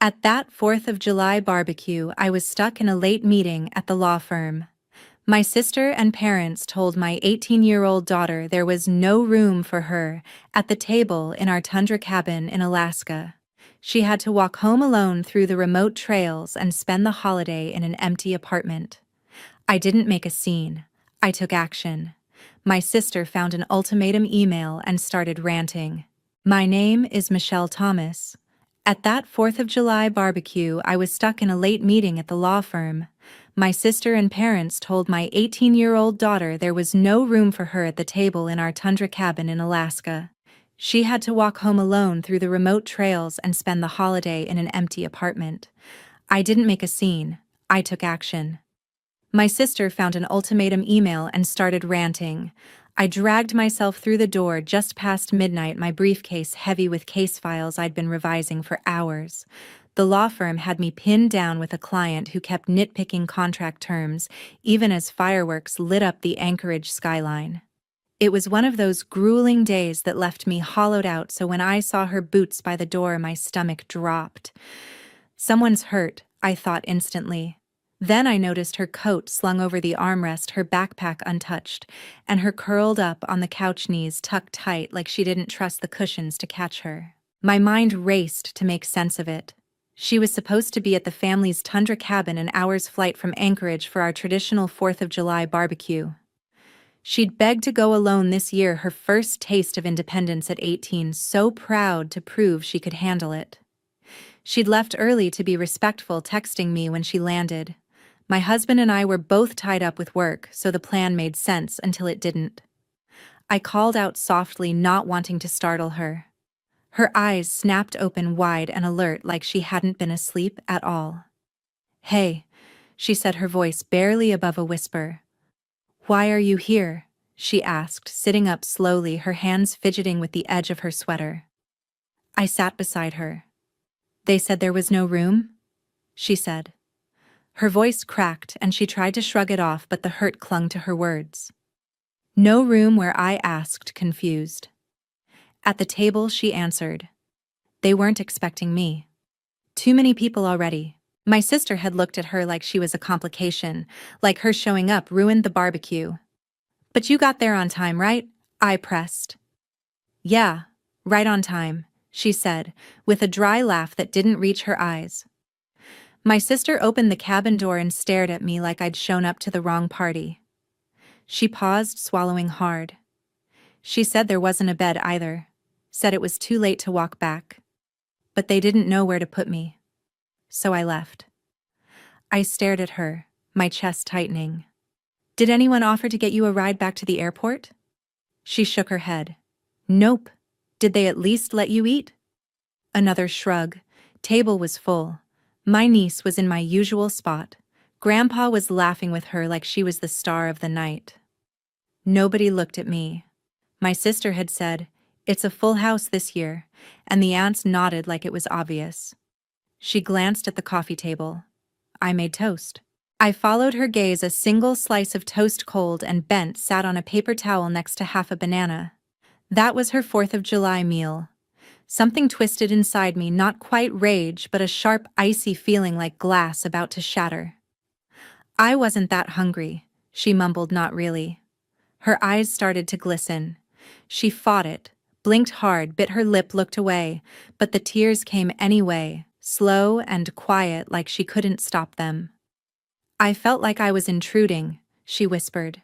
At that 4th of July barbecue, I was stuck in a late meeting at the law firm. My sister and parents told my 18-year-old daughter there was no room for her at the table in our tundra cabin in Alaska. She had to walk home alone through the remote trails and spend the holiday in an empty apartment. I didn't make a scene. I took action. My sister found an ultimatum email and started ranting. My name is Michelle Thomas. At that 4th of July barbecue, I was stuck in a late meeting at the law firm. My sister and parents told my 18-year-old daughter there was no room for her at the table in our tundra cabin in Alaska. She had to walk home alone through the remote trails and spend the holiday in an empty apartment. I didn't make a scene. I took action. My sister found an ultimatum email and started ranting. I dragged myself through the door just past midnight, my briefcase heavy with case files I'd been revising for hours. The law firm had me pinned down with a client who kept nitpicking contract terms, even as fireworks lit up the Anchorage skyline. It was one of those grueling days that left me hollowed out, so when I saw her boots by the door, my stomach dropped. Someone's hurt, I thought instantly. Then I noticed her coat slung over the armrest, her backpack untouched, and her curled up on the couch, knees tucked tight like she didn't trust the cushions to catch her. My mind raced to make sense of it. She was supposed to be at the family's tundra cabin an hour's flight from Anchorage for our traditional 4th of July barbecue. She'd begged to go alone this year, her first taste of independence at 18, so proud to prove she could handle it. She'd left early to be respectful, texting me when she landed. My husband and I were both tied up with work, so the plan made sense until it didn't. I called out softly, not wanting to startle her. Her eyes snapped open wide and alert, like she hadn't been asleep at all. "Hey," she said, her voice barely above a whisper. "Why are you here?" she asked, sitting up slowly, her hands fidgeting with the edge of her sweater. I sat beside her. "They said there was no room?" she said. Her voice cracked and she tried to shrug it off, but the hurt clung to her words. "No room where?" I asked, confused. "At the table," she answered. "They weren't expecting me. Too many people already." My sister had looked at her like she was a complication, like her showing up ruined the barbecue. "But you got there on time, right?" I pressed. "Yeah, right on time," she said, with a dry laugh that didn't reach her eyes. My sister opened the cabin door and stared at me like I'd shown up to the wrong party. She paused, swallowing hard. She said there wasn't a bed either, said it was too late to walk back. But they didn't know where to put me. So I left. I stared at her, my chest tightening. "Did anyone offer to get you a ride back to the airport?" She shook her head. "Nope. Did they at least let you eat?" Another shrug. Table was full. My niece was in my usual spot. Grandpa was laughing with her like she was the star of the night. Nobody looked at me. My sister had said, "It's a full house this year," and the aunts nodded like it was obvious. She glanced at the coffee table. I made toast. I followed her gaze. A single slice of toast, cold and bent, sat on a paper towel next to half a banana. That was her 4th of July meal. Something twisted inside me, not quite rage, but a sharp, icy feeling like glass about to shatter. "I wasn't that hungry," she mumbled, "not really." Her eyes started to glisten. She fought it, blinked hard, bit her lip, looked away, but the tears came anyway, slow and quiet, like she couldn't stop them. "I felt like I was intruding," she whispered.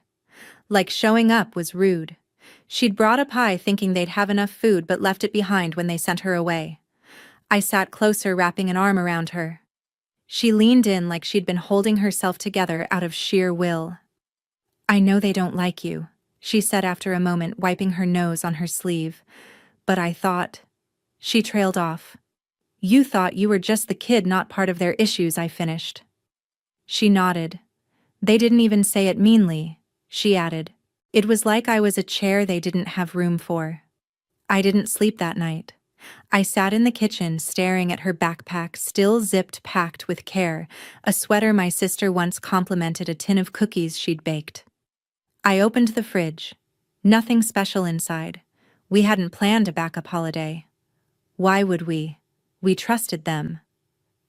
"Like showing up was rude." She'd brought a pie thinking they'd have enough food but left it behind when they sent her away. I sat closer, wrapping an arm around her. She leaned in like she'd been holding herself together out of sheer will. "I know they don't like you," she said after a moment, wiping her nose on her sleeve. "But I thought—" She trailed off. "You thought you were just the kid, not part of their issues," I finished. She nodded. "They didn't even say it meanly," she added. "It was like I was a chair they didn't have room for." I didn't sleep that night. I sat in the kitchen, staring at her backpack, still zipped, packed with care, a sweater my sister once complimented, a tin of cookies she'd baked. I opened the fridge. Nothing special inside. We hadn't planned a backup holiday. Why would we? We trusted them.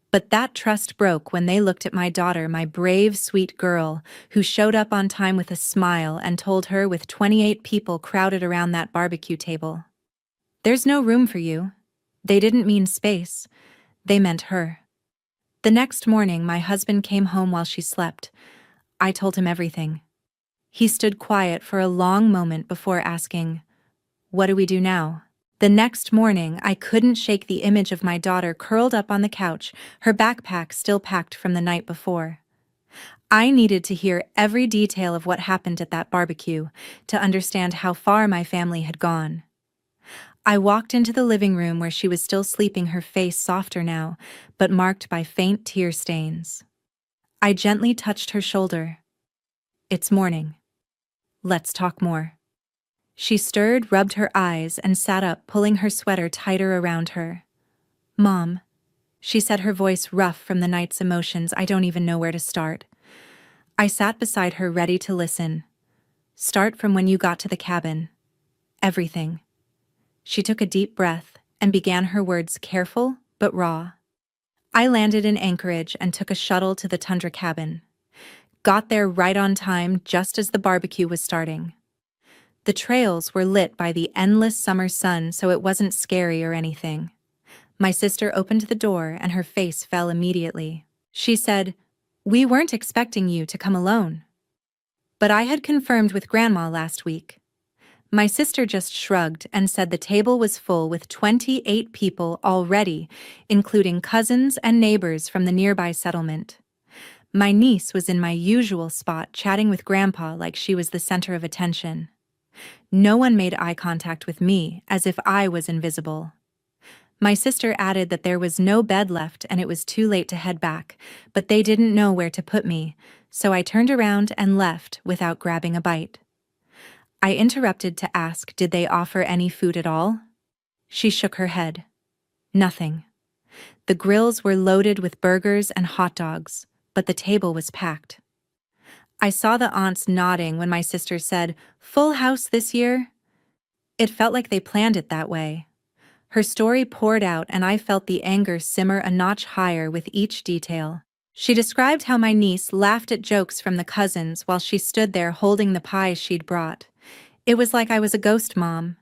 But that trust broke when they looked at my daughter, my brave, sweet girl, who showed up on time with a smile and told her with 28 people crowded around that barbecue table, "There's no room for you." They didn't mean space, they meant her. The next morning, my husband came home while she slept. I told him everything. He stood quiet for a long moment before asking, "What do we do now?" The next morning, I couldn't shake the image of my daughter curled up on the couch, her backpack still packed from the night before. I needed to hear every detail of what happened at that barbecue to understand how far my family had gone. I walked into the living room where she was still sleeping, her face softer now, but marked by faint tear stains. I gently touched her shoulder. "It's morning. Let's talk more." She stirred, rubbed her eyes, and sat up, pulling her sweater tighter around her. "Mom," she said, her voice rough from the night's emotions, "I don't even know where to start." I sat beside her, ready to listen. "Start from when you got to the cabin. Everything." She took a deep breath and began her words, careful but raw. "I landed in Anchorage and took a shuttle to the tundra cabin. Got there right on time, just as the barbecue was starting. The trails were lit by the endless summer sun, so it wasn't scary or anything. My sister opened the door and her face fell immediately. She said, 'We weren't expecting you to come alone.' But I had confirmed with Grandma last week." My sister just shrugged and said the table was full with 28 people already, including cousins and neighbors from the nearby settlement. My niece was in my usual spot, chatting with Grandpa like she was the center of attention. No one made eye contact with me, as if I was invisible. My sister added that there was no bed left and it was too late to head back, but they didn't know where to put me, so I turned around and left without grabbing a bite. I interrupted to ask, did they offer any food at all? She shook her head. Nothing. The grills were loaded with burgers and hot dogs, but the table was packed. I saw the aunts nodding when my sister said, "Full house this year?" It felt like they planned it that way. Her story poured out and I felt the anger simmer a notch higher with each detail. She described how my niece laughed at jokes from the cousins while she stood there holding the pie she'd brought. It was like I was a ghost mom.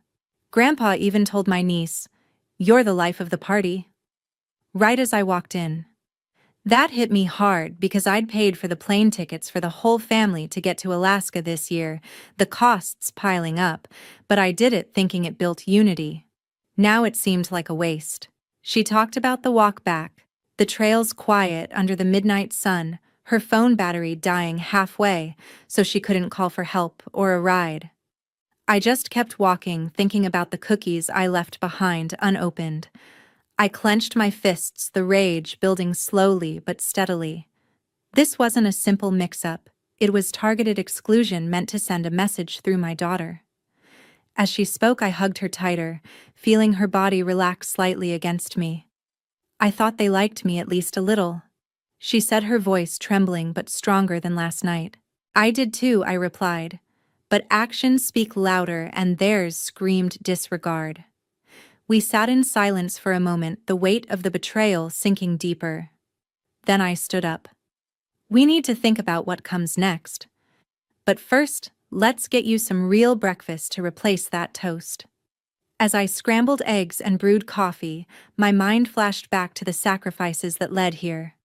Grandpa even told my niece, "You're the life of the party," right as I walked in. That hit me hard because I'd paid for the plane tickets for the whole family to get to Alaska this year, the costs piling up, but I did it thinking it built unity. Now it seemed like a waste. She talked about the walk back, the trails quiet under the midnight sun, her phone battery dying halfway, so she couldn't call for help or a ride. I just kept walking, thinking about the cookies I left behind unopened. I clenched my fists, the rage building slowly but steadily. This wasn't a simple mix-up. It was targeted exclusion meant to send a message through my daughter. As she spoke, I hugged her tighter, feeling her body relax slightly against me. "I thought they liked me at least a little," she said, her voice trembling but stronger than last night. "I did too," I replied. But actions speak louder and theirs screamed disregard. We sat in silence for a moment, the weight of the betrayal sinking deeper. Then I stood up. "We need to think about what comes next. But first, let's get you some real breakfast to replace that toast." As I scrambled eggs and brewed coffee, my mind flashed back to the sacrifices that led here.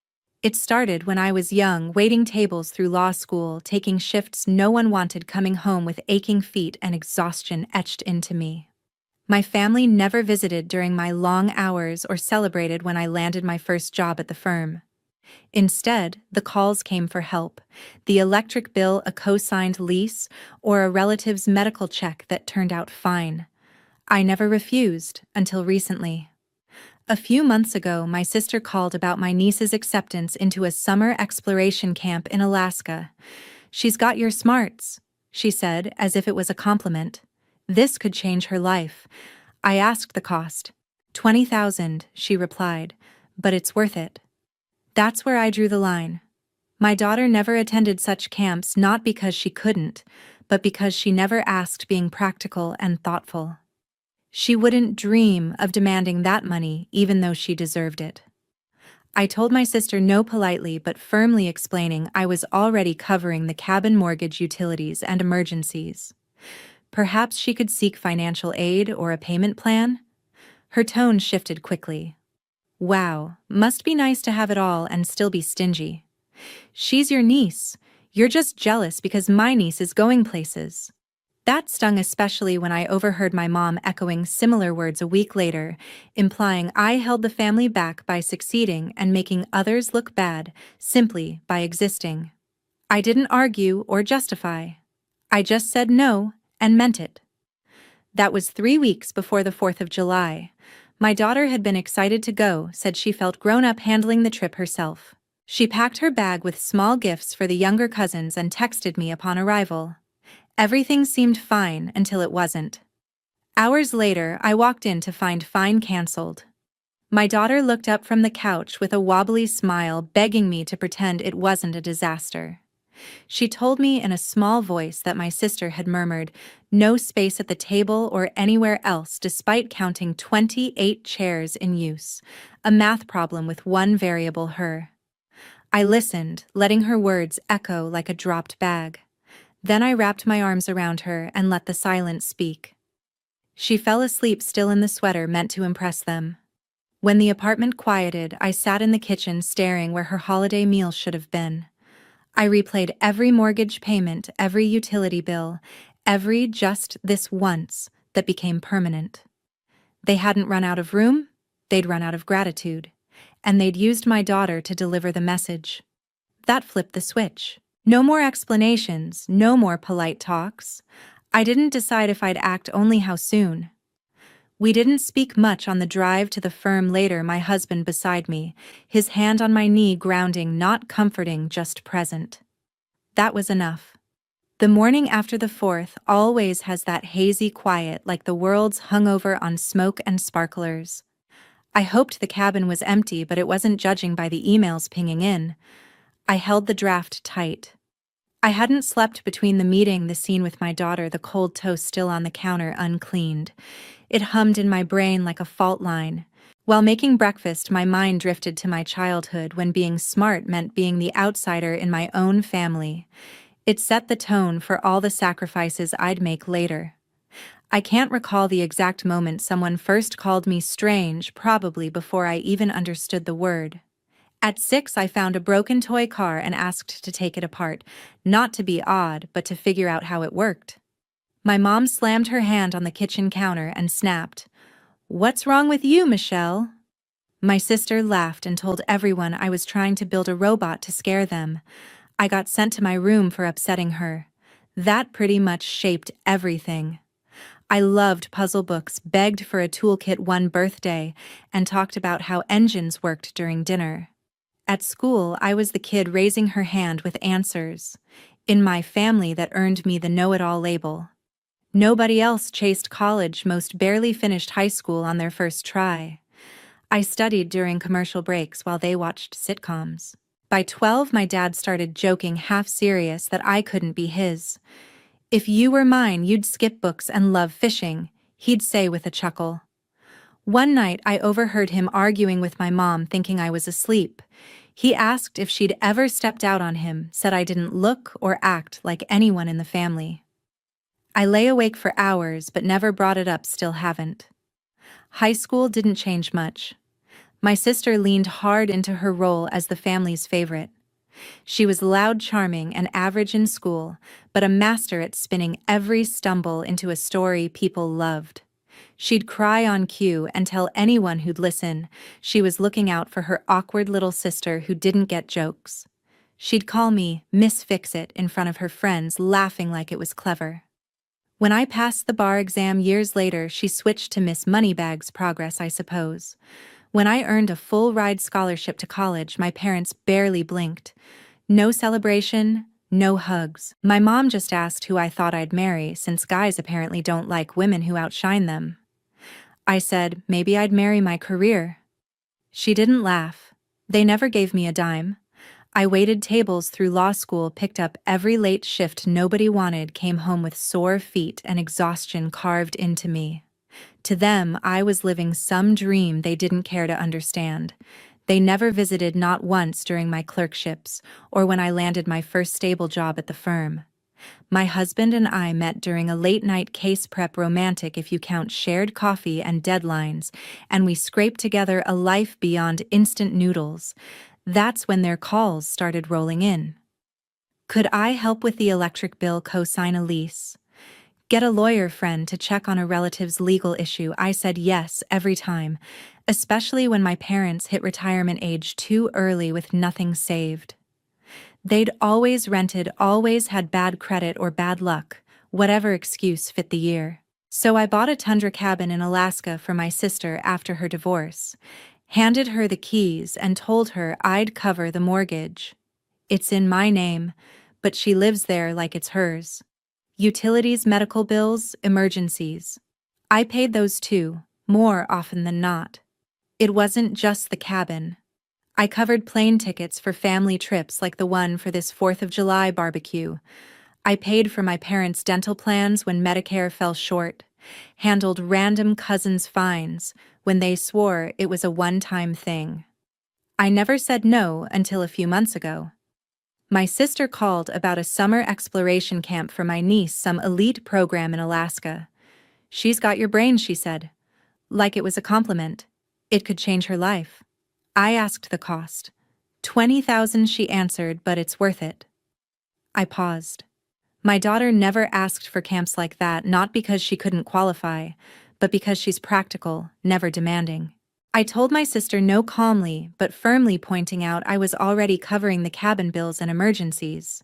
It started when I was young, waiting tables through law school, taking shifts no one wanted, coming home with aching feet and exhaustion etched into me. My family never visited during my long hours or celebrated when I landed my first job at the firm. Instead, the calls came for help, the electric bill, a co-signed lease, or a relative's medical check that turned out fine. I never refused until recently. A few months ago, my sister called about my niece's acceptance into a summer exploration camp in Alaska. "She's got your smarts," she said, as if it was a compliment. "This could change her life." I asked the cost. "20,000, she replied, "but it's worth it." That's where I drew the line. My daughter never attended such camps, not because she couldn't, but because she never asked, being practical and thoughtful. She wouldn't dream of demanding that money even though she deserved it. I told my sister no politely but firmly, explaining I was already covering the cabin mortgage, utilities, and emergencies. Perhaps she could seek financial aid or a payment plan? Her tone shifted quickly. Wow, must be nice to have it all and still be stingy. She's your niece. You're just jealous because my niece is going places. That stung, especially when I overheard my mom echoing similar words a week later, implying I held the family back by succeeding and making others look bad simply by existing. I didn't argue or justify. I just said no and meant it. That was 3 weeks before the 4th of July. My daughter had been excited to go, said she felt grown up handling the trip herself. She packed her bag with small gifts for the younger cousins and texted me upon arrival. Everything seemed fine until it wasn't. Hours later, I walked in to find fine canceled. My daughter looked up from the couch with a wobbly smile, begging me to pretend it wasn't a disaster. She told me in a small voice that my sister had murmured, "No space at the table or anywhere else," despite counting 28 chairs in use, a math problem with one variable, her. I listened, letting her words echo like a dropped bag. Then I wrapped my arms around her and let the silence speak. She fell asleep, still in the sweater meant to impress them. When the apartment quieted, I sat in the kitchen staring where her holiday meal should have been. I replayed every mortgage payment, every utility bill, every just this once that became permanent. They hadn't run out of room, they'd run out of gratitude. And they'd used my daughter to deliver the message. That flipped the switch. No more explanations, no more polite talks. I didn't decide if I'd act, only how soon. We didn't speak much on the drive to the firm later, my husband beside me, his hand on my knee, grounding, not comforting, just present. That was enough. The morning after the 4th always has that hazy quiet, like the world's hungover on smoke and sparklers. I hoped the cabin was empty, but it wasn't, judging by the emails pinging in. I held the draft tight. I hadn't slept between the meeting, the scene with my daughter, the cold toast still on the counter uncleaned. It hummed in my brain like a fault line. While making breakfast, my mind drifted to my childhood, when being smart meant being the outsider in my own family. It set the tone for all the sacrifices I'd make later. I can't recall the exact moment someone first called me strange, probably before I even understood the word. At 6, I found a broken toy car and asked to take it apart, not to be odd, but to figure out how it worked. My mom slammed her hand on the kitchen counter and snapped, "What's wrong with you, Michelle?" My sister laughed and told everyone I was trying to build a robot to scare them. I got sent to my room for upsetting her. That pretty much shaped everything. I loved puzzle books, begged for a toolkit one birthday, and talked about how engines worked during dinner. At school, I was the kid raising her hand with answers. In my family, that earned me the know-it-all label. Nobody else chased college, most barely finished high school on their first try. I studied during commercial breaks while they watched sitcoms. By 12, my dad started joking, half serious, that I couldn't be his. "If you were mine, you'd skip books and love fishing," he'd say with a chuckle. One night, I overheard him arguing with my mom, thinking I was asleep. He asked if she'd ever stepped out on him, said I didn't look or act like anyone in the family. I lay awake for hours, but never brought it up, still haven't. High school didn't change much. My sister leaned hard into her role as the family's favorite. She was loud, charming, and average in school, but a master at spinning every stumble into a story people loved. She'd cry on cue and tell anyone who'd listen she was looking out for her awkward little sister who didn't get jokes. She'd call me Miss Fix-It in front of her friends, laughing like it was clever. When I passed the bar exam years later, she switched to Miss Moneybags, progress, I suppose. When I earned a full-ride scholarship to college, my parents barely blinked. No celebration, no hugs. My mom just asked who I thought I'd marry, since guys apparently don't like women who outshine them. I said maybe I'd marry my career. She didn't laugh. They never gave me a dime. I waited tables through law school, picked up every late shift nobody wanted, came home with sore feet and exhaustion carved into me. To them, I was living some dream they didn't care to understand. They never visited, not once during my clerkships or when I landed my first stable job at the firm. My husband and I met during a late-night case prep, romantic if you count shared coffee and deadlines, and we scraped together a life beyond instant noodles. That's when their calls started rolling in. Could I help with the electric bill, co-sign a lease, get a lawyer friend to check on a relative's legal issue? I said yes every time, especially when my parents hit retirement age too early with nothing saved. They'd always rented, always had bad credit or bad luck, whatever excuse fit the year. So I bought a tundra cabin in Alaska for my sister after her divorce, handed her the keys and told her I'd cover the mortgage. It's in my name, but she lives there like it's hers. Utilities, medical bills, emergencies. I paid those too, more often than not. It wasn't just the cabin. I covered plane tickets for family trips like the one for this 4th of July barbecue. I paid for my parents' dental plans when Medicare fell short, handled random cousins' fines when they swore it was a one-time thing. I never said no until a few months ago. My sister called about a summer exploration camp for my niece, some elite program in Alaska. She's got your brain, she said, like it was a compliment. It could change her life. I asked the cost. $20,000, she answered, but it's worth it. I paused. My daughter never asked for camps like that, not because she couldn't qualify, but because she's practical, never demanding. I told my sister no, calmly but firmly, pointing out I was already covering the cabin bills and emergencies.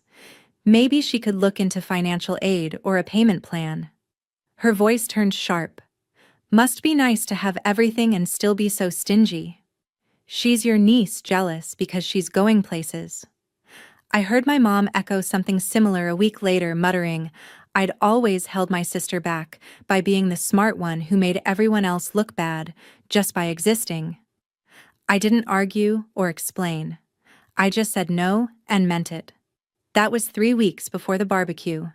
Maybe she could look into financial aid or a payment plan. Her voice turned sharp. Must be nice to have everything and still be so stingy. She's your niece, jealous because she's going places. I heard my mom echo something similar a week later, muttering, I'd always held my sister back by being the smart one who made everyone else look bad just by existing. I didn't argue or explain. I just said no and meant it. That was 3 weeks before the barbecue.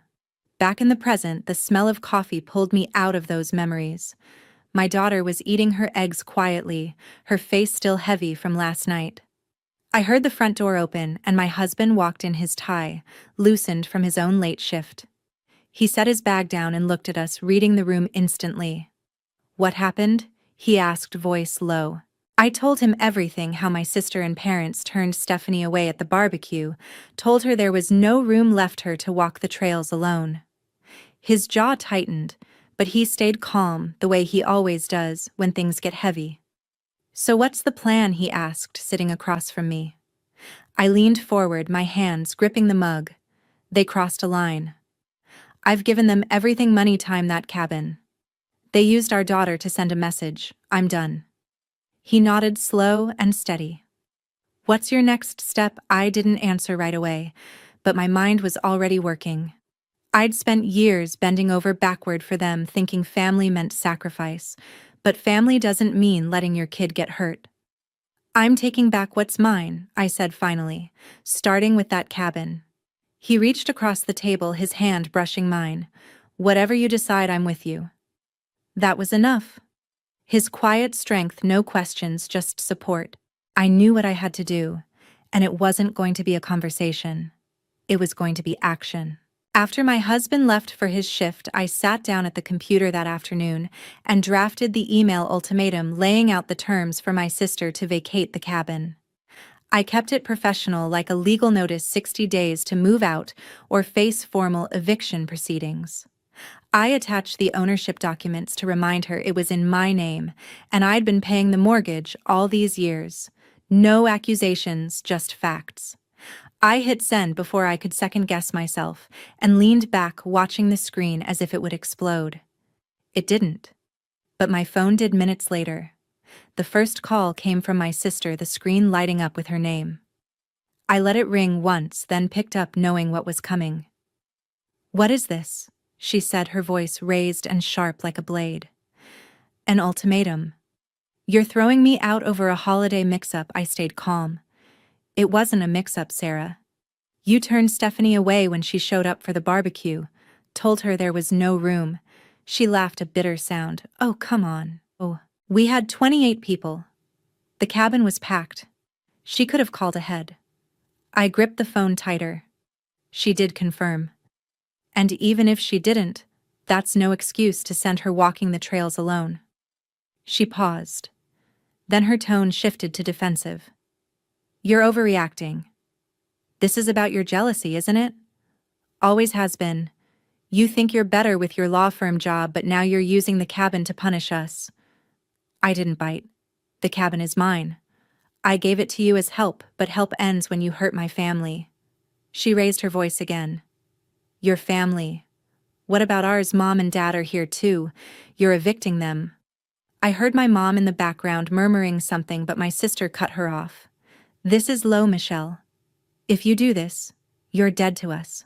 Back in the present, the smell of coffee pulled me out of those memories. My daughter was eating her eggs quietly, her face still heavy from last night. I heard the front door open and my husband walked in, his tie loosened from his own late shift. He set his bag down and looked at us, reading the room instantly. What happened? He asked, voice low. I told him everything, how my sister and parents turned Stephanie away at the barbecue, told her there was no room left her to walk the trails alone. His jaw tightened, but he stayed calm, the way he always does when things get heavy. So what's the plan? He asked, sitting across from me. I leaned forward, my hands gripping the mug. They crossed a line. I've given them everything, money, time, that cabin. They used our daughter to send a message. I'm done. He nodded, slow and steady. What's your next step? I didn't answer right away, but my mind was already working. I'd spent years bending over backward for them, thinking family meant sacrifice, but family doesn't mean letting your kid get hurt. I'm taking back what's mine, I said finally, starting with that cabin. He reached across the table, his hand brushing mine. Whatever you decide, I'm with you. That was enough. His quiet strength, no questions, just support. I knew what I had to do, and it wasn't going to be a conversation. It was going to be action. After my husband left for his shift, I sat down at the computer that afternoon and drafted the email ultimatum, laying out the terms for my sister to vacate the cabin. I kept it professional, like a legal notice, 60 days to move out or face formal eviction proceedings. I attached the ownership documents to remind her it was in my name, and I'd been paying the mortgage all these years. No accusations, just facts. I hit send before I could second-guess myself and leaned back, watching the screen as if it would explode. It didn't. But my phone did minutes later. The first call came from my sister, the screen lighting up with her name. I let it ring once, then picked up, knowing what was coming. What is this? She said, her voice raised and sharp like a blade. An ultimatum. You're throwing me out over a holiday mix-up. I stayed calm. It wasn't a mix-up, Sarah. You turned Stephanie away when she showed up for the barbecue, told her there was no room. She laughed, a bitter sound. Oh, come on. Oh, we had 28 people. The cabin was packed. She could have called ahead. I gripped the phone tighter. She did confirm. And even if she didn't, that's no excuse to send her walking the trails alone. She paused. Then her tone shifted to defensive. You're overreacting. This is about your jealousy, isn't it? Always has been. You think you're better with your law firm job, but now you're using the cabin to punish us. I didn't bite. The cabin is mine. I gave it to you as help, but help ends when you hurt my family. She raised her voice again. Your family. What about ours? Mom and Dad are here too. You're evicting them. I heard my mom in the background murmuring something, but my sister cut her off. This is low, Michelle. If you do this, you're dead to us.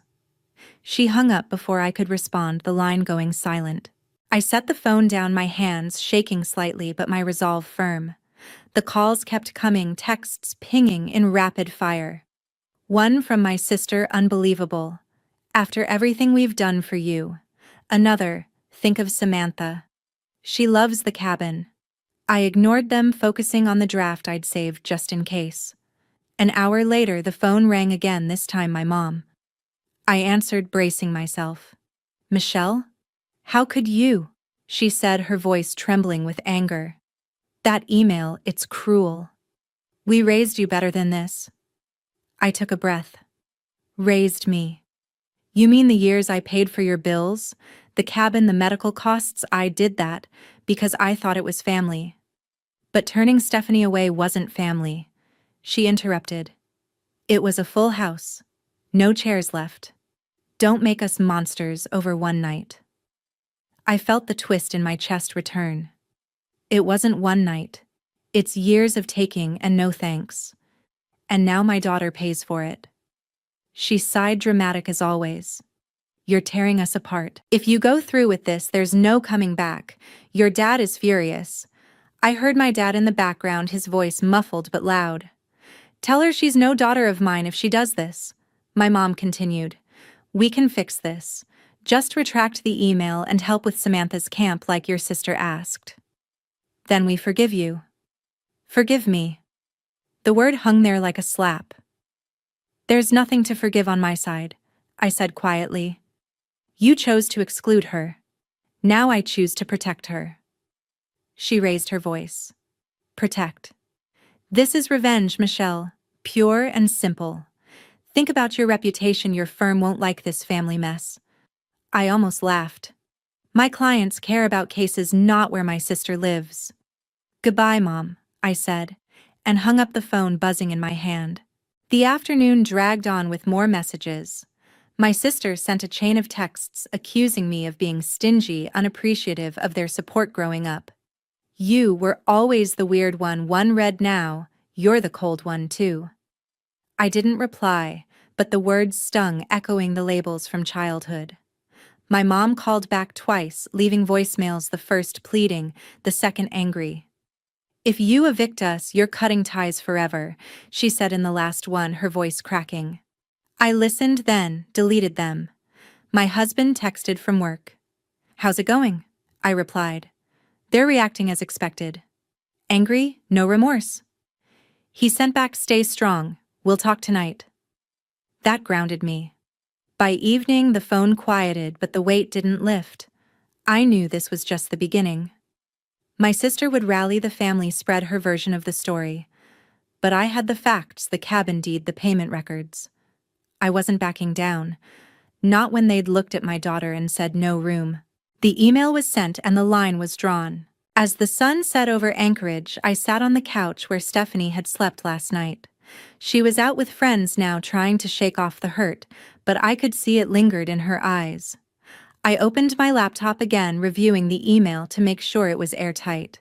She hung up before I could respond, the line going silent. I set the phone down, my hands shaking slightly but my resolve firm. The calls kept coming, texts pinging in rapid fire. One from my sister, unbelievable. After everything we've done for you. Another, think of Samantha. She loves the cabin. I ignored them, focusing on the draft I'd saved just in case. An hour later, the phone rang again, this time my mom. I answered, bracing myself. Michelle? How could you? She said, her voice trembling with anger. That email, it's cruel. We raised you better than this. I took a breath. Raised me. You mean the years I paid for your bills, the cabin, the medical costs? I did that because I thought it was family. But turning Stephanie away wasn't family. She interrupted. It was a full house. No chairs left. Don't make us monsters over one night. I felt the twist in my chest return. It wasn't one night. It's years of taking and no thanks. And now my daughter pays for it. She sighed, dramatic as always. You're tearing us apart. If you go through with this, there's no coming back. Your dad is furious. I heard my dad in the background, his voice muffled but loud. Tell her she's no daughter of mine if she does this. My mom continued. We can fix this. Just retract the email and help with Samantha's camp like your sister asked. Then we forgive you. Forgive me. The word hung there like a slap. There's nothing to forgive on my side, I said quietly. You chose to exclude her. Now I choose to protect her. She raised her voice. Protect. This is revenge, Michelle. Pure and simple. Think about your reputation. Your firm won't like this family mess. I almost laughed. My clients care about cases, not where my sister lives. Goodbye, Mom, I said, and hung up the phone, buzzing in my hand. The afternoon dragged on with more messages. My sister sent a chain of texts accusing me of being stingy, unappreciative of their support growing up. You were always the weird one. One read, now, you're the cold one too. I didn't reply, but the words stung, echoing the labels from childhood. My mom called back twice, leaving voicemails, the first pleading, the second angry. If you evict us, you're cutting ties forever, she said in the last one, her voice cracking. I listened, then deleted them. My husband texted from work. How's it going? I replied. They're reacting as expected. Angry, no remorse. He sent back, stay strong, we'll talk tonight. That grounded me. By evening, the phone quieted, but the weight didn't lift. I knew this was just the beginning. My sister would rally the family, spread her version of the story. But I had the facts, the cabin deed, the payment records. I wasn't backing down. Not when they'd looked at my daughter and said no room. The email was sent and the line was drawn. As the sun set over Anchorage, I sat on the couch where Stephanie had slept last night. She was out with friends now, trying to shake off the hurt, but I could see it lingered in her eyes. I opened my laptop again, reviewing the email to make sure it was airtight.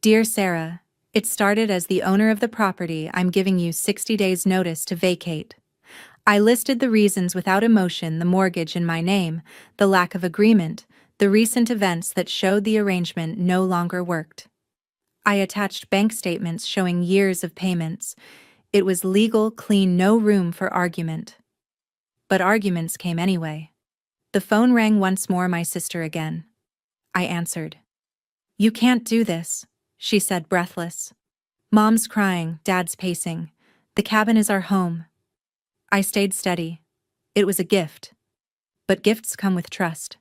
Dear Sarah, it started as the owner of the property. I'm giving you 60 days notice to vacate. I listed the reasons without emotion: the mortgage in my name, the lack of agreement, the recent events that showed the arrangement no longer worked. I attached bank statements showing years of payments. It was legal, clean, no room for argument. But arguments came anyway. The phone rang once more, my sister again. I answered. You can't do this, she said, breathless. Mom's crying, Dad's pacing. The cabin is our home. I stayed steady. It was a gift. But gifts come with trust.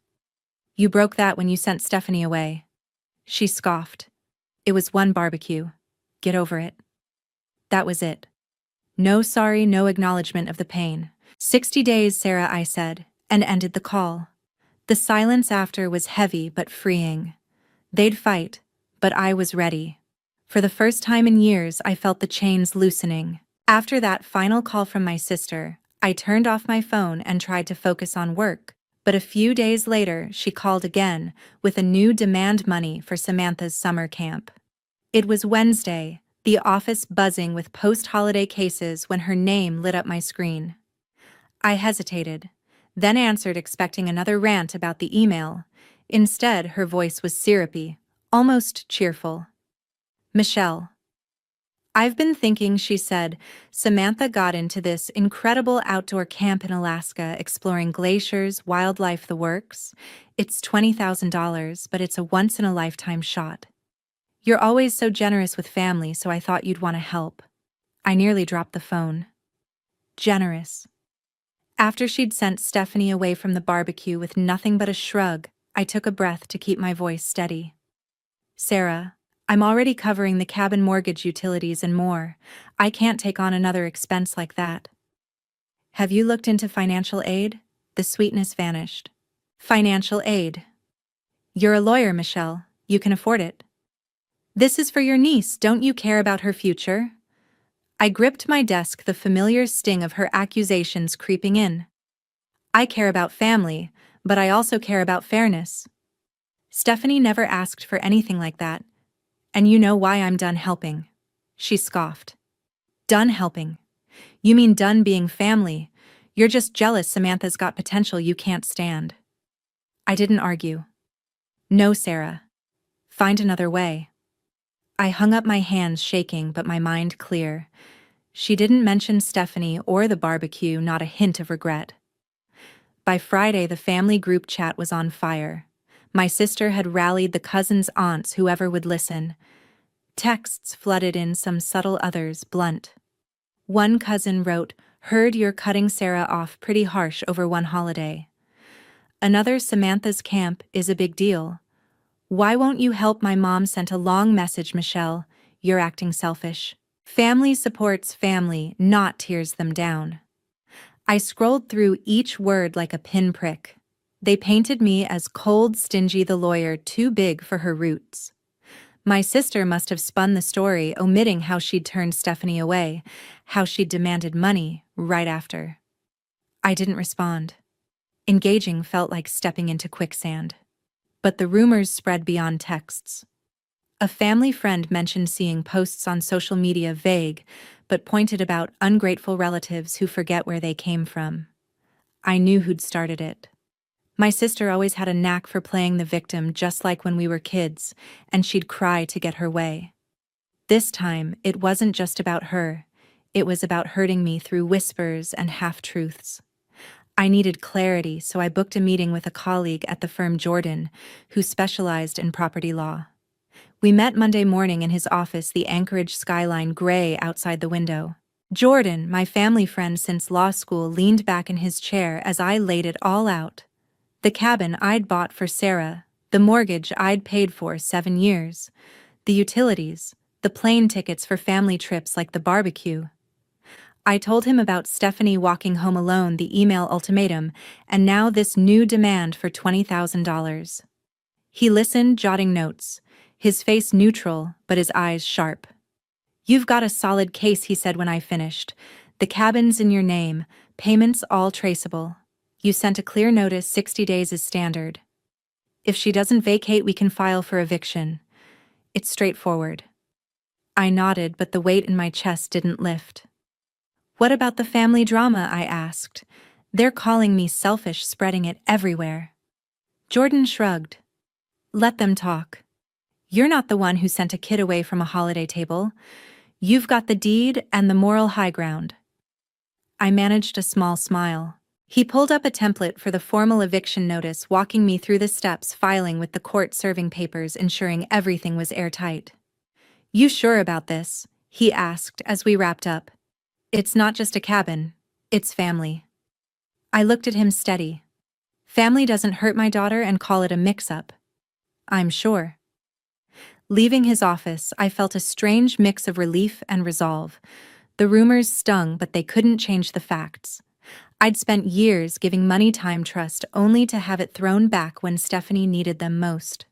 You broke that when you sent Stephanie away. She scoffed. It was one barbecue. Get over it. That was it. No sorry, no acknowledgement of the pain. 60 days, Sarah, I said, and ended the call. The silence after was heavy but freeing. They'd fight, but I was ready. For the first time in years, I felt the chains loosening. After that final call from my sister, I turned off my phone and tried to focus on work. But a few days later, she called again, with a new demand money for Samantha's summer camp. It was Wednesday, the office buzzing with post-holiday cases when her name lit up my screen. I hesitated, then answered expecting another rant about the email. Instead, her voice was syrupy, almost cheerful. Michelle. I've been thinking, she said. Samantha got into this incredible outdoor camp in Alaska exploring glaciers, wildlife, the works. It's $20,000, but it's a once-in-a-lifetime shot. You're always so generous with family, so I thought you'd want to help. I nearly dropped the phone. Generous. After she'd sent Stephanie away from the barbecue with nothing but a shrug, I took a breath to keep my voice steady. Sarah, I'm already covering the cabin mortgage, utilities, and more. I can't take on another expense like that. Have you looked into financial aid? The sweetness vanished. Financial aid. You're a lawyer, Michelle. You can afford it. This is for your niece. Don't you care about her future? I gripped my desk, the familiar sting of her accusations creeping in. I care about family, but I also care about fairness. Stephanie never asked for anything like that. And you know why I'm done helping. She scoffed. Done helping? You mean done being family? You're just jealous Samantha's got potential you can't stand. I didn't argue. No, Sarah. Find another way. I hung up my hands, shaking but my mind clear. She didn't mention Stephanie or the barbecue, not a hint of regret. By Friday, the family group chat was on fire. My sister had rallied the cousins, aunts, whoever would listen. Texts flooded in, some subtle, others blunt. One cousin wrote, "Heard you're cutting Sarah off pretty harsh over one holiday." Another, "Samantha's camp is a big deal. Why won't you help?" My mom sent a long message, "Michelle, you're acting selfish. Family supports family, not tears them down." I scrolled through each word like a pinprick. They painted me as cold, stingy, the lawyer, too big for her roots. My sister must have spun the story, omitting how she'd turned Stephanie away, how she'd demanded money right after. I didn't respond. Engaging felt like stepping into quicksand. But the rumors spread beyond texts. A family friend mentioned seeing posts on social media, vague, but pointed about ungrateful relatives who forget where they came from. I knew who'd started it. My sister always had a knack for playing the victim, just like when we were kids, and she'd cry to get her way. This time, it wasn't just about her. It was about hurting me through whispers and half-truths. I needed clarity, so I booked a meeting with a colleague at the firm, Jordan, who specialized in property law. We met Monday morning in his office, the Anchorage skyline gray outside the window. Jordan, my family friend since law school, leaned back in his chair as I laid it all out. The cabin I'd bought for Sarah, the mortgage I'd paid for 7 years, the utilities, the plane tickets for family trips like the barbecue. I told him about Stephanie walking home alone, the email ultimatum, and now this new demand for $20,000. He listened, jotting notes, his face neutral but his eyes sharp. "You've got a solid case," he said when I finished. "The cabin's in your name, payments all traceable. You sent a clear notice, 60 days is standard. If she doesn't vacate, we can file for eviction. It's straightforward." I nodded, but the weight in my chest didn't lift. "What about the family drama?" I asked. "They're calling me selfish, spreading it everywhere." Jordan shrugged. "Let them talk. You're not the one who sent a kid away from a holiday table. You've got the deed and the moral high ground." I managed a small smile. He pulled up a template for the formal eviction notice, walking me through the steps, filing with the court, serving papers, ensuring everything was airtight. "You sure about this?" he asked as we wrapped up. It's not just a cabin, it's family. I looked at him steady. Family doesn't hurt my daughter and call it a mix-up. I'm sure. Leaving his office, I felt a strange mix of relief and resolve. The rumors stung, but they couldn't change the facts. I'd spent years giving money time trust only to have it thrown back when Stephanie needed them most.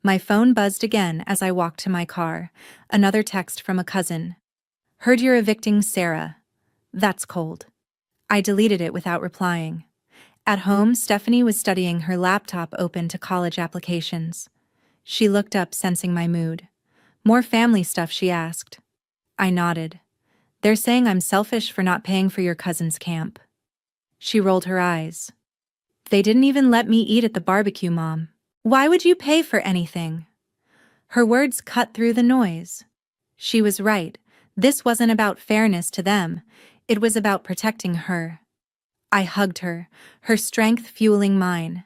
My phone buzzed again as I walked to my car. Another text from a cousin. Heard you're evicting Sarah. That's cold. I deleted it without replying. At home, Stephanie was studying her laptop open to college applications. She looked up, sensing my mood. More family stuff, she asked. I nodded. They're saying I'm selfish for not paying for your cousin's camp. She rolled her eyes. They didn't even let me eat at the barbecue, Mom. Why would you pay for anything? Her words cut through the noise. She was right. This wasn't about fairness to them. It was about protecting her. I hugged her, her strength fueling mine.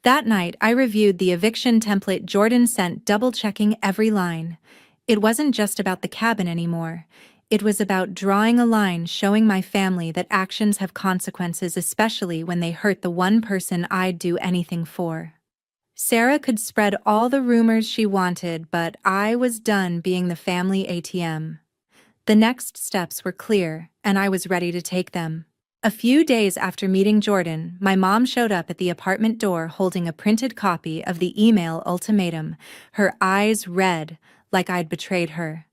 That night, I reviewed the eviction template Jordan sent, double-checking every line. It wasn't just about the cabin anymore. It was about drawing a line, showing my family that actions have consequences, especially when they hurt the one person I'd do anything for. Sarah could spread all the rumors she wanted, but I was done being the family ATM. The next steps were clear, and I was ready to take them. A few days after meeting Jordan, my mom showed up at the apartment door holding a printed copy of the email ultimatum, her eyes red, like I'd betrayed her.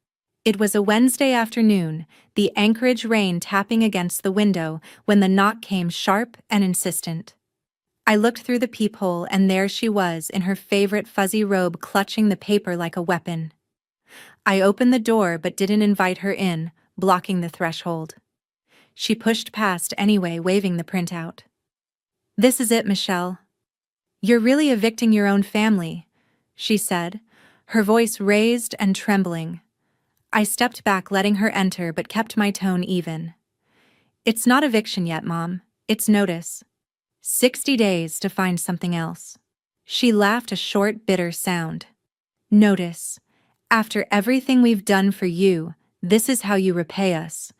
It was a Wednesday afternoon, the Anchorage rain tapping against the window, when the knock came sharp and insistent. I looked through the peephole, and there she was, in her favorite fuzzy robe, clutching the paper like a weapon. I opened the door but didn't invite her in, blocking the threshold. She pushed past anyway, waving the printout. This is it, Michelle. You're really evicting your own family, she said, her voice raised and trembling. I stepped back, letting her enter, but kept my tone even. It's not eviction yet, Mom. It's notice. 60 days to find something else. She laughed, a short, bitter sound. Notice. After everything we've done for you, this is how you repay us.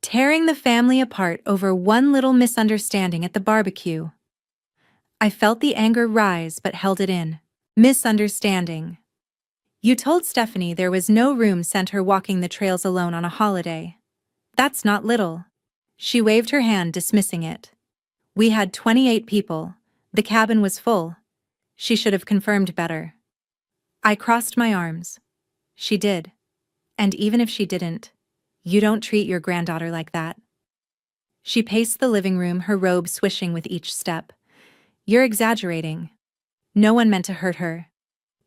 Tearing the family apart over one little misunderstanding at the barbecue. I felt the anger rise but held it in. Misunderstanding. You told Stephanie there was no room, sent her walking the trails alone on a holiday. That's not little. She waved her hand, dismissing it. We had 28 people. The cabin was full. She should have confirmed better. I crossed my arms. She did. And even if she didn't, you don't treat your granddaughter like that. She paced the living room, her robe swishing with each step. You're exaggerating. No one meant to hurt her.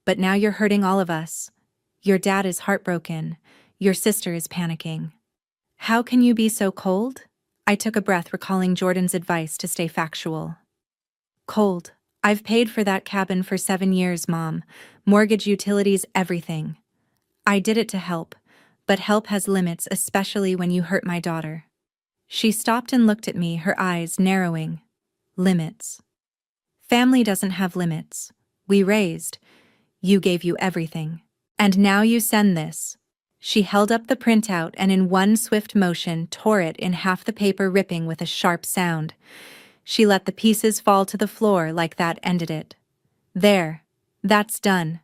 But now you're hurting all of us. Your dad is heartbroken. Your sister is panicking. How can you be so cold? I took a breath, recalling Jordan's advice to stay factual. Cold. I've paid for that cabin for 7 years, Mom. Mortgage, utilities, everything. I did it to help. But help has limits, especially when you hurt my daughter. She stopped and looked at me, her eyes narrowing. Limits. Family doesn't have limits. We raised. You gave you everything. And now you send this. She held up the printout and in one swift motion tore it in half, the paper ripping with a sharp sound. She let the pieces fall to the floor. Like that ended it. There. That's done.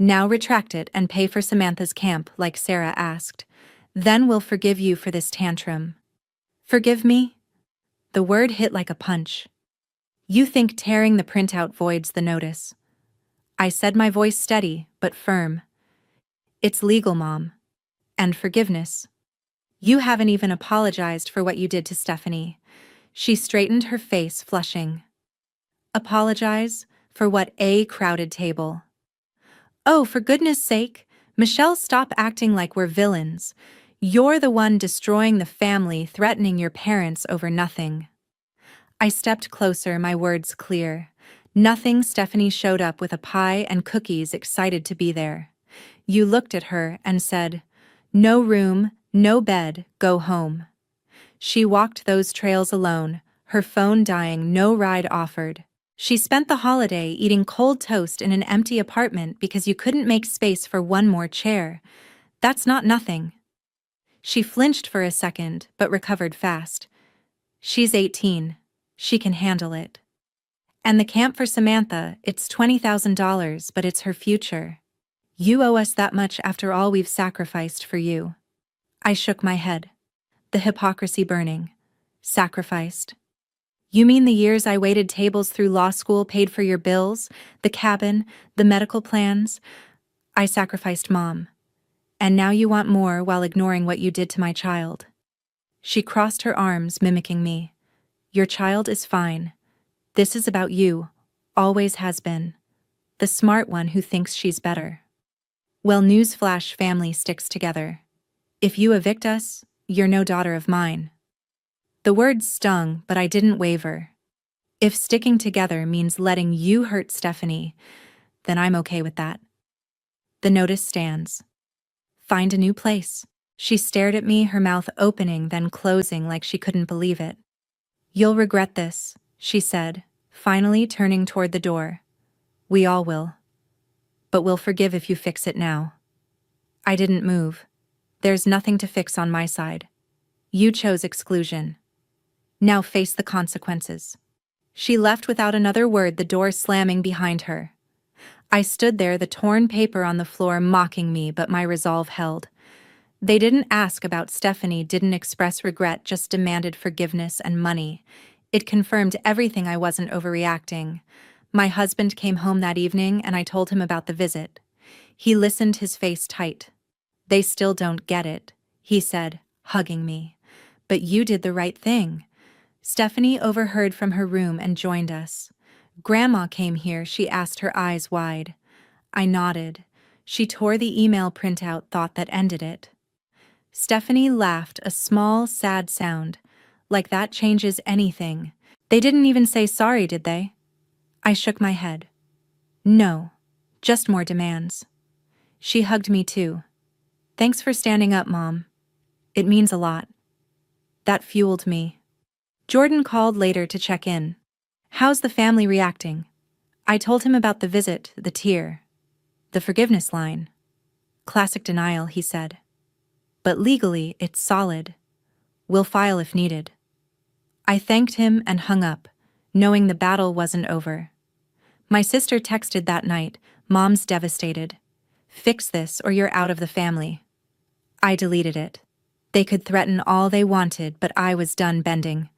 Now retract it and pay for Samantha's camp, like Sarah asked. Then we'll forgive you for this tantrum. Forgive me? The word hit like a punch. You think tearing the printout voids the notice? I said, my voice steady but firm. It's legal, Mom. And forgiveness. You haven't even apologized for what you did to Stephanie. She straightened, her face flushing. Apologize? For what? A crowded table. Oh, for goodness sake, Michelle, stop acting like we're villains. You're the one destroying the family, threatening your parents over nothing. I stepped closer, my words clear. Nothing. Stephanie showed up with a pie and cookies, excited to be there. You looked at her and said, no room, no bed, go home. She walked those trails alone, her phone dying, no ride offered. She spent the holiday eating cold toast in an empty apartment because you couldn't make space for one more chair. That's not nothing. She flinched for a second, but recovered fast. She's 18. She can handle it. And the camp for Samantha, it's $20,000, but it's her future. You owe us that much after all we've sacrificed for you. I shook my head. The hypocrisy burning. Sacrificed. You mean the years I waited tables through law school paid for your bills, the cabin, the medical plans? I sacrificed Mom. And now you want more while ignoring what you did to my child. She crossed her arms, mimicking me. Your child is fine. This is about you. Always has been. The smart one who thinks she's better. Well, newsflash, family sticks together. If you evict us, you're no daughter of mine. The words stung, but I didn't waver. If sticking together means letting you hurt Stephanie, then I'm okay with that. The notice stands. Find a new place. She stared at me, her mouth opening then closing like she couldn't believe it. You'll regret this, she said, finally turning toward the door. We all will. But we'll forgive if you fix it now. I didn't move. There's nothing to fix on my side. You chose exclusion. Now face the consequences. She left without another word, the door slamming behind her. I stood there, the torn paper on the floor mocking me, but my resolve held. They didn't ask about Stephanie, didn't express regret, just demanded forgiveness and money. It confirmed everything. I wasn't overreacting. My husband came home that evening and I told him about the visit. He listened, his face tight. They still don't get it, he said, hugging me. But you did the right thing. Stephanie overheard from her room and joined us. Grandma came here, she asked, her eyes wide. I nodded. She tore the email printout, thought that ended it. Stephanie laughed, a small, sad sound. Like that changes anything. They didn't even say sorry, did they? I shook my head. No, just more demands. She hugged me too. Thanks for standing up, Mom. It means a lot. That fueled me. Jordan called later to check in. How's the family reacting? I told him about the visit, the tear. The forgiveness line. Classic denial, he said. But legally, it's solid. We'll file if needed. I thanked him and hung up, knowing the battle wasn't over. My sister texted that night, Mom's devastated. Fix this or you're out of the family. I deleted it. They could threaten all they wanted, but I was done bending.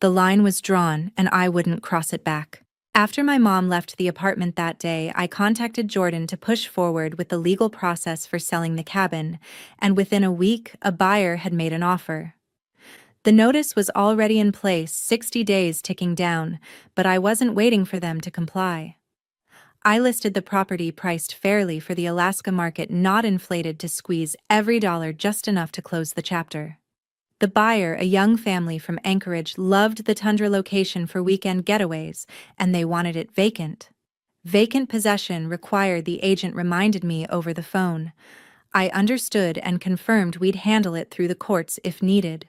The line was drawn, and I wouldn't cross it back. After my mom left the apartment that day, I contacted Jordan to push forward with the legal process for selling the cabin, and within a week, a buyer had made an offer. The notice was already in place, 60 days ticking down, but I wasn't waiting for them to comply. I listed the property priced fairly for the Alaska market, not inflated to squeeze every dollar, just enough to close the chapter. The buyer, a young family from Anchorage, loved the tundra location for weekend getaways, and they wanted it vacant. Vacant possession required, the agent reminded me over the phone. I understood and confirmed we'd handle it through the courts if needed.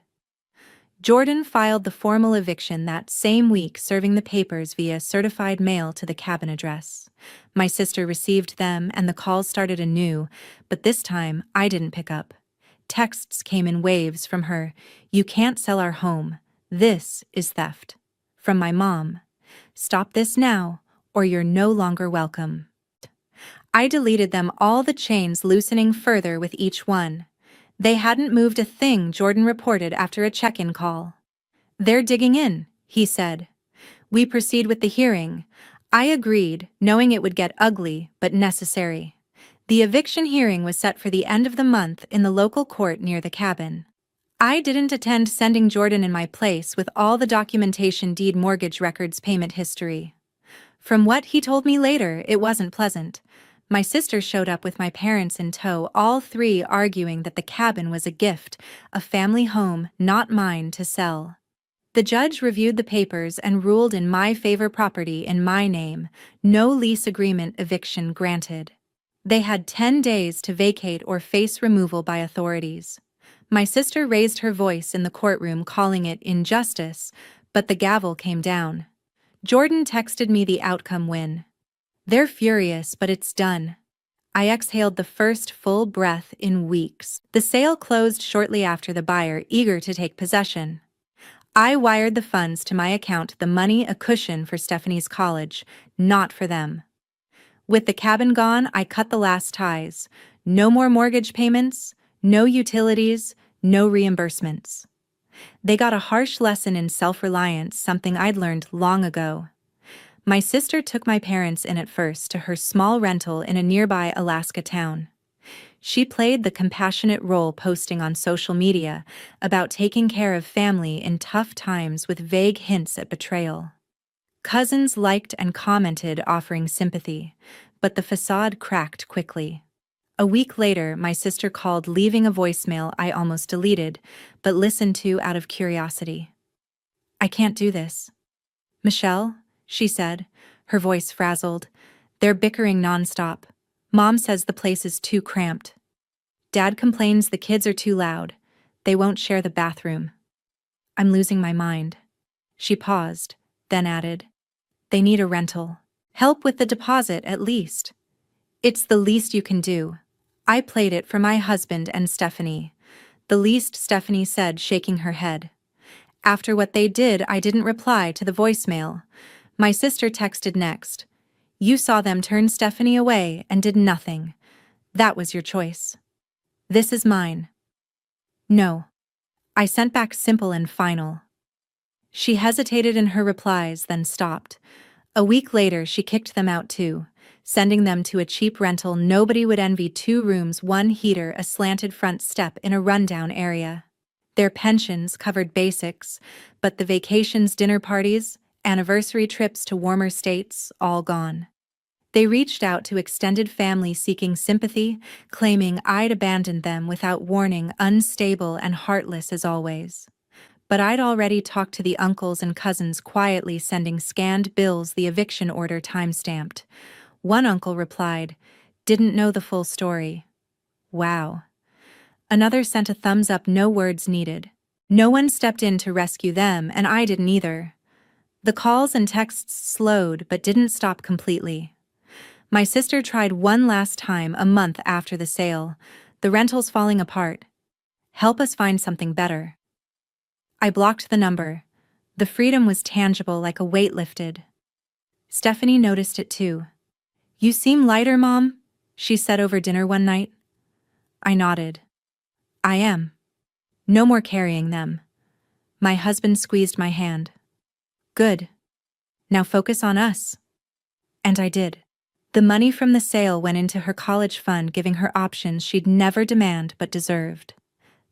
Jordan filed the formal eviction that same week, serving the papers via certified mail to the cabin address. My sister received them and the calls started anew, but this time I didn't pick up. Texts came in waves from her. You can't sell our home. This is theft. From my mom. Stop this now, or you're no longer welcome. I deleted them, all, the chains loosening further with each one. They hadn't moved a thing, Jordan reported after a check-in call. They're digging in, he said. We proceed with the hearing. I agreed, knowing it would get ugly, but necessary. The eviction hearing was set for the end of the month in the local court near the cabin. I didn't attend, sending Jordan in my place with all the documentation, deed, mortgage records, payment history. From what he told me later, it wasn't pleasant. My sister showed up with my parents in tow, all three arguing that the cabin was a gift, a family home, not mine to sell. The judge reviewed the papers and ruled in my favor, property in my name, no lease agreement, eviction granted. They had 10 days to vacate or face removal by authorities. My sister raised her voice in the courtroom, calling it injustice, but the gavel came down. Jordan texted me the outcome win. They're furious, but it's done. I exhaled the first full breath in weeks. The sale closed shortly after the buyer, eager to take possession. I wired the funds to my account, the money a cushion for Stephanie's college, not for them. With the cabin gone, I cut the last ties. No more mortgage payments, no utilities, no reimbursements. They got a harsh lesson in self-reliance, something I'd learned long ago. My sister took my parents in at first to her small rental in a nearby Alaska town. She played the compassionate role, posting on social media about taking care of family in tough times with vague hints at betrayal. Cousins liked and commented, offering sympathy, but the facade cracked quickly. A week later, my sister called, leaving a voicemail I almost deleted, but listened to out of curiosity. "I can't do this. Michelle," she said, her voice frazzled. "They're bickering nonstop. Mom says the place is too cramped. Dad complains the kids are too loud. They won't share the bathroom. I'm losing my mind." She paused, then added, "They need a rental. Help with the deposit at least." "It's the least you can do." I played it for my husband and Stephanie. "The least," Stephanie said, shaking her head. After what they did, I didn't reply to the voicemail. My sister texted next. "You saw them turn Stephanie away and did nothing. That was your choice. This is mine." "No." I sent back, simple and final. She hesitated in her replies, then stopped. A week later, she kicked them out too, sending them to a cheap rental nobody would envy: 2 rooms, 1 heater, a slanted front step in a rundown area. Their pensions covered basics, but the vacations, dinner parties, anniversary trips to warmer states, all gone. They reached out to extended family seeking sympathy, claiming I'd abandoned them without warning, unstable and heartless as always. But I'd already talked to the uncles and cousins, quietly sending scanned bills, the eviction order time-stamped. One uncle replied, "Didn't know the full story." Wow. Another sent a thumbs up, no words needed. No one stepped in to rescue them, and I didn't either. The calls and texts slowed but didn't stop completely. My sister tried one last time a month after the sale. "The rental's falling apart. Help us find something better." I blocked the number. The freedom was tangible, like a weight lifted. Stephanie noticed it too. "You seem lighter, Mom," she said over dinner one night. I nodded. "I am. No more carrying them." My husband squeezed my hand. "Good. Now focus on us." And I did. The money from the sale went into her college fund, giving her options she'd never demand but deserved.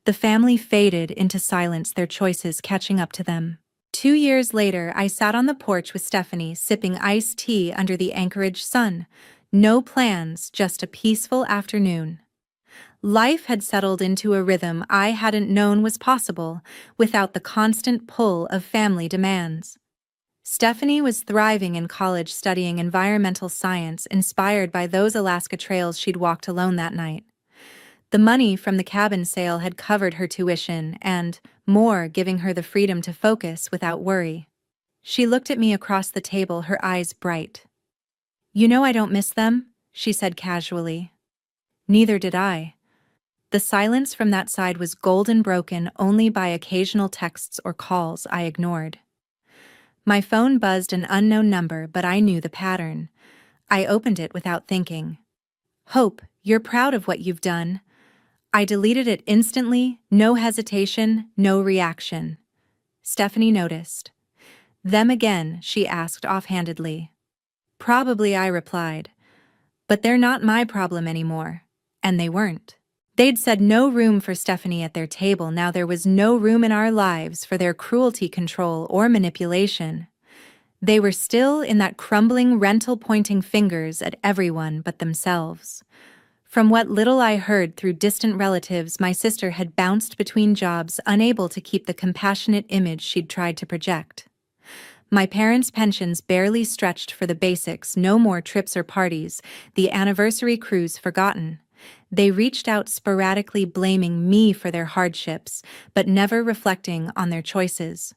The family faded into silence, their choices catching up to them. 2 years later, I sat on the porch with Stephanie, sipping iced tea under the Anchorage sun. No plans, just a peaceful afternoon. Life had settled into a rhythm I hadn't known was possible, without the constant pull of family demands. Stephanie was thriving in college, studying environmental science, inspired by those Alaska trails she'd walked alone that night. The money from the cabin sale had covered her tuition and more, giving her the freedom to focus without worry. She looked at me across the table, her eyes bright. "You know I don't miss them," she said casually. Neither did I. The silence from that side was golden, broken only by occasional texts or calls I ignored. My phone buzzed, an unknown number, but I knew the pattern. I opened it without thinking. "Hope, you're proud of what you've done." I deleted it instantly, no hesitation, no reaction. Stephanie noticed. "Them again?" she asked offhandedly. "Probably," I replied. "But they're not my problem anymore." And they weren't. They'd said no room for Stephanie at their table. Now there was no room in our lives for their cruelty, control, or manipulation. They were still in that crumbling rental, pointing fingers at everyone but themselves. From what little I heard through distant relatives, my sister had bounced between jobs, unable to keep the compassionate image she'd tried to project. My parents' pensions barely stretched for the basics, no more trips or parties, the anniversary cruise forgotten. They reached out sporadically, blaming me for their hardships, but never reflecting on their choices.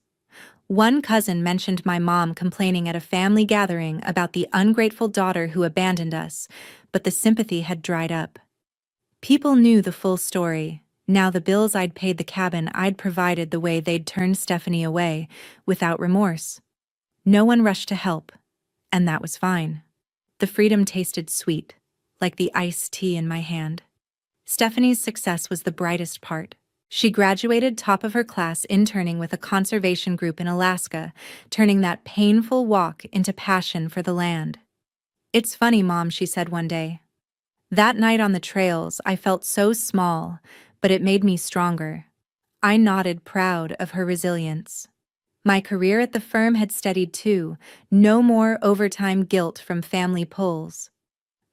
One cousin mentioned my mom complaining at a family gathering about the ungrateful daughter who abandoned us, but the sympathy had dried up. People knew the full story. Now the bills I'd paid, the cabin I'd provided, the way they'd turned Stephanie away, without remorse. No one rushed to help, and that was fine. The freedom tasted sweet, like the iced tea in my hand. Stephanie's success was the brightest part. She graduated top of her class, interning with a conservation group in Alaska, turning that painful walk into passion for the land. "It's funny, Mom," she said one day. "That night on the trails, I felt so small, but it made me stronger." I nodded, proud of her resilience. My career at the firm had steadied too, no more overtime guilt from family pulls.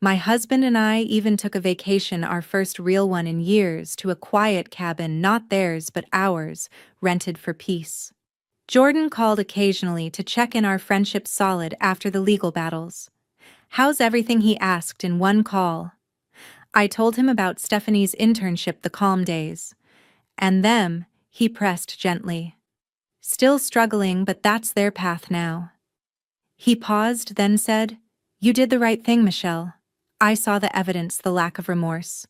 My husband and I even took a vacation, our first real one in years, to a quiet cabin, not theirs but ours, rented for peace. Jordan called occasionally to check in, our friendship solid after the legal battles. "How's everything?" he asked in one call. I told him about Stephanie's internship, the calm days. "And them?" he pressed gently. "Still struggling, but that's their path now." He paused, then said, "You did the right thing, Michelle." I saw the evidence, the lack of remorse.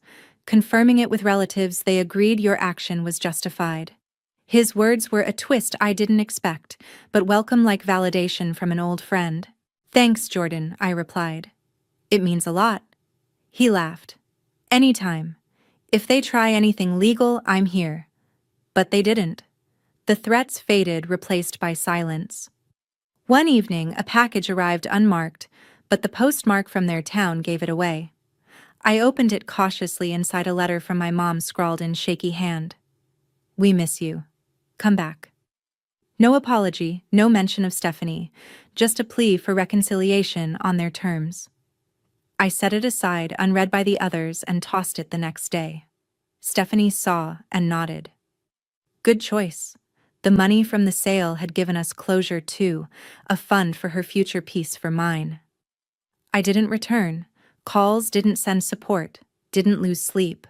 Confirming it with relatives, they agreed your action was justified. His words were a twist I didn't expect, but welcome, like validation from an old friend. "Thanks, Jordan," I replied. "It means a lot." He laughed. "Anytime. If they try anything legal, I'm here." But they didn't. The threats faded, replaced by silence. One evening, a package arrived unmarked, but the postmark from their town gave it away. I opened it cautiously. Inside, a letter from my mom scrawled in shaky hand. "We miss you. Come back." No apology, no mention of Stephanie, just a plea for reconciliation on their terms. I set it aside, unread by the others, and tossed it the next day. Stephanie saw and nodded. Good choice. The money from the sale had given us closure too, a fund for her future, peace for mine. I didn't return calls, didn't send support, didn't lose sleep.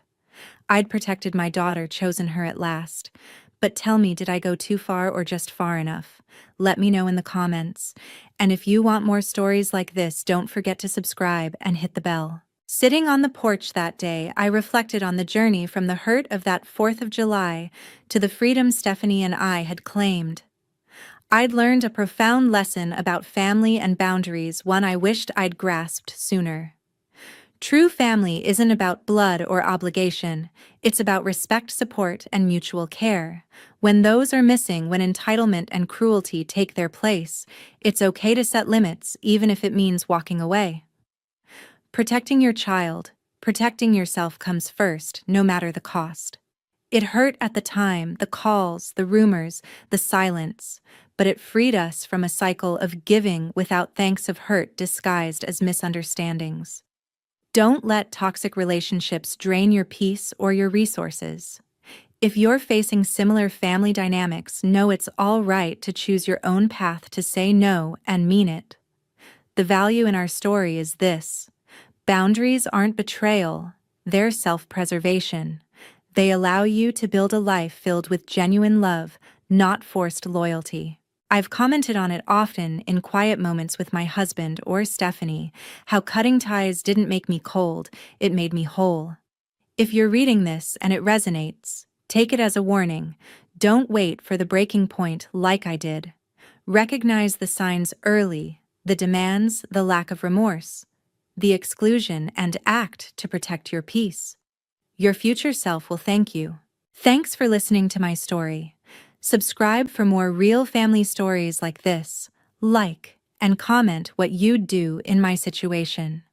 I'd protected my daughter, chosen her at last. But tell me, did I go too far or just far enough? Let me know in the comments. And if you want more stories like this, don't forget to subscribe and hit the bell. Sitting on the porch that day, I reflected on the journey from the hurt of that 4th of July to the freedom Stephanie and I had claimed. I'd learned a profound lesson about family and boundaries, one I wished I'd grasped sooner. True family isn't about blood or obligation, it's about respect, support, and mutual care. When those are missing, when entitlement and cruelty take their place, it's okay to set limits, even if it means walking away. Protecting your child, protecting yourself comes first, no matter the cost. It hurt at the time, the calls, the rumors, the silence, but it freed us from a cycle of giving without thanks, of hurt disguised as misunderstandings. Don't let toxic relationships drain your peace or your resources. If you're facing similar family dynamics, know it's all right to choose your own path, to say no and mean it. The value in our story is this: boundaries aren't betrayal, they're self-preservation. They allow you to build a life filled with genuine love, not forced loyalty. I've commented on it often in quiet moments with my husband or Stephanie, how cutting ties didn't make me cold, it made me whole. If you're reading this and it resonates, take it as a warning. Don't wait for the breaking point like I did. Recognize the signs early, the demands, the lack of remorse, the exclusion, and act to protect your peace. Your future self will thank you. Thanks for listening to my story. Subscribe for more real family stories like this. Like and comment what you'd do in my situation.